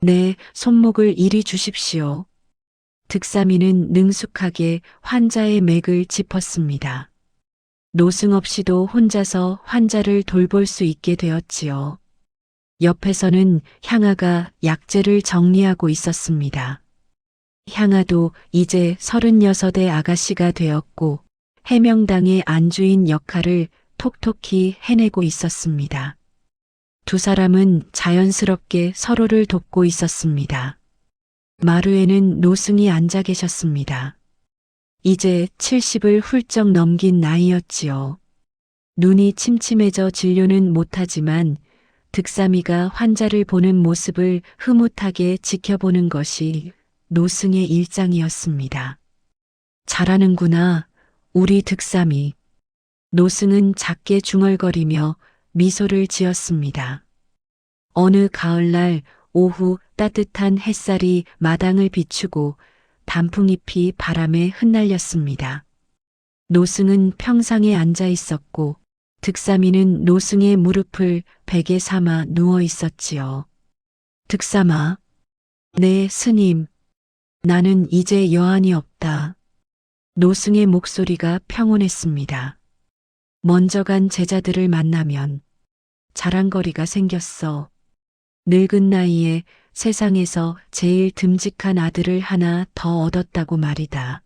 네, 손목을 이리 주십시오. 득삼이는 능숙하게 환자의 맥을 짚었습니다. 노승 없이도 혼자서 환자를 돌볼 수 있게 되었지요. 옆에서는 향아가 약재를 정리하고 있었습니다. 향아도 이제 36의 아가씨가 되었고 해명당의 안주인 역할을 톡톡히 해내고 있었습니다. 두 사람은 자연스럽게 서로를 돕고 있었습니다. 마루에는 노승이 앉아 계셨습니다. 이제 70을 훌쩍 넘긴 나이였지요. 눈이 침침해져 진료는 못하지만 득삼이가 환자를 보는 모습을 흐뭇하게 지켜보는 것이 노승의 일상이었습니다. 잘하는구나, 우리 득삼이. 노승은 작게 중얼거리며 미소를 지었습니다. 어느 가을날 오후 따뜻한 햇살이 마당을 비추고 단풍잎이 바람에 흩날렸습니다. 노승은 평상에 앉아 있었고 득삼이는 노승의 무릎을 베개 삼아 누워 있었지요. 득삼아, 네, 스님. 나는 이제 여한이 없다. 노승의 목소리가 평온했습니다. 먼저 간 제자들을 만나면 자랑거리가 생겼어. 늙은 나이에 세상에서 제일 듬직한 아들을 하나 더 얻었다고 말이다.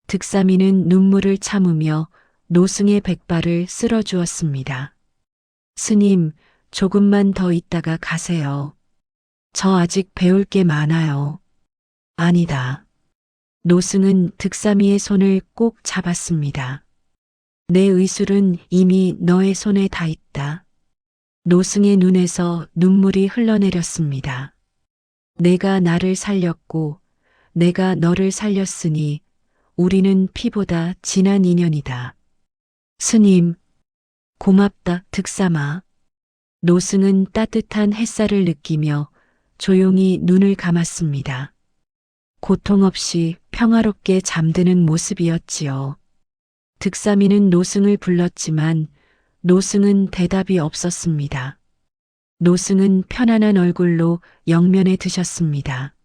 득삼이는 눈물을 참으며 노승의 백발을 쓸어주었습니다. 스님, 조금만 더 있다가 가세요. 저 아직 배울 게 많아요. 아니다. 노승은 득삼이의 손을 꼭 잡았습니다. 내 의술은 이미 너의 손에 다 있다. 노승의 눈에서 눈물이 흘러내렸습니다. 내가 나를 살렸고 내가 너를 살렸으니 우리는 피보다 진한 인연이다. 스님, 고맙다, 득삼아. 노승은 따뜻한 햇살을 느끼며 조용히 눈을 감았습니다. 고통 없이 평화롭게 잠드는 모습이었지요. 득삼이는 노승을 불렀지만 노승은 대답이 없었습니다. 노승은 편안한 얼굴로 영면에 드셨습니다.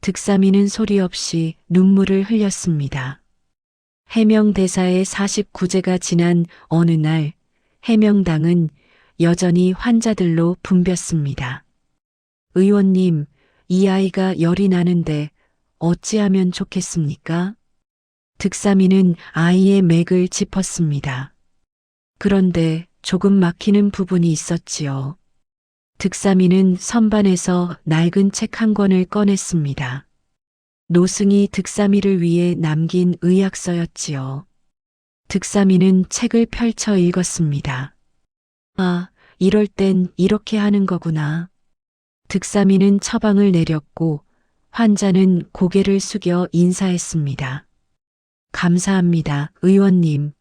득삼이는 소리 없이 눈물을 흘렸습니다. 해명대사의 49제가 지난 어느 날 해명당은 여전히 환자들로 붐볐습니다. 의원님, 이 아이가 열이 나는데 어찌하면 좋겠습니까? 득삼이는 아이의 맥을 짚었습니다. 그런데 조금 막히는 부분이 있었지요. 득삼이는 선반에서 낡은 책 한 권을 꺼냈습니다. 노승이 득삼이를 위해 남긴 의학서였지요. 득삼이는 책을 펼쳐 읽었습니다. 아, 이럴 땐 이렇게 하는 거구나. 득삼이는 처방을 내렸고 환자는 고개를 숙여 인사했습니다. 감사합니다, 의원님.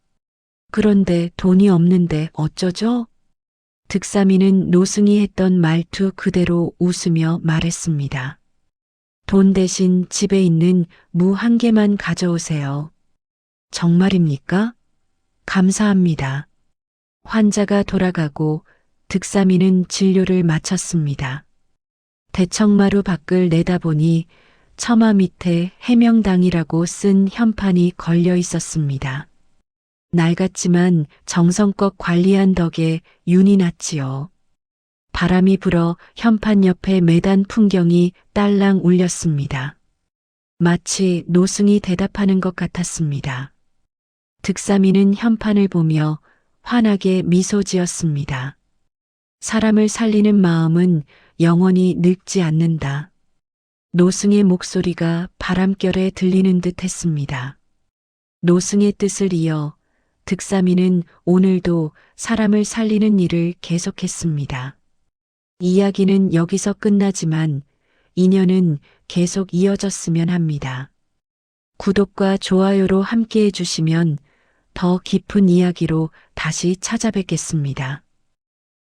그런데 돈이 없는데 어쩌죠? 득삼이는 노승이 했던 말투 그대로 웃으며 말했습니다. 돈 대신 집에 있는 무 한 개만 가져오세요. 정말입니까? 감사합니다. 환자가 돌아가고 득삼이는 진료를 마쳤습니다. 대청마루 밖을 내다보니 처마 밑에 해명당이라고 쓴 현판이 걸려 있었습니다. 낡았지만 정성껏 관리한 덕에 윤이 났지요. 바람이 불어 현판 옆에 매단 풍경이 딸랑 울렸습니다. 마치 노승이 대답하는 것 같았습니다. 득삼이는 현판을 보며 환하게 미소 지었습니다. 사람을 살리는 마음은 영원히 늙지 않는다. 노승의 목소리가 바람결에 들리는 듯 했습니다. 노승의 뜻을 이어 득삼이는 오늘도 사람을 살리는 일을 계속했습니다. 이야기는 여기서 끝나지만 인연은 계속 이어졌으면 합니다. 구독과 좋아요로 함께 해주시면 더 깊은 이야기로 다시 찾아뵙겠습니다.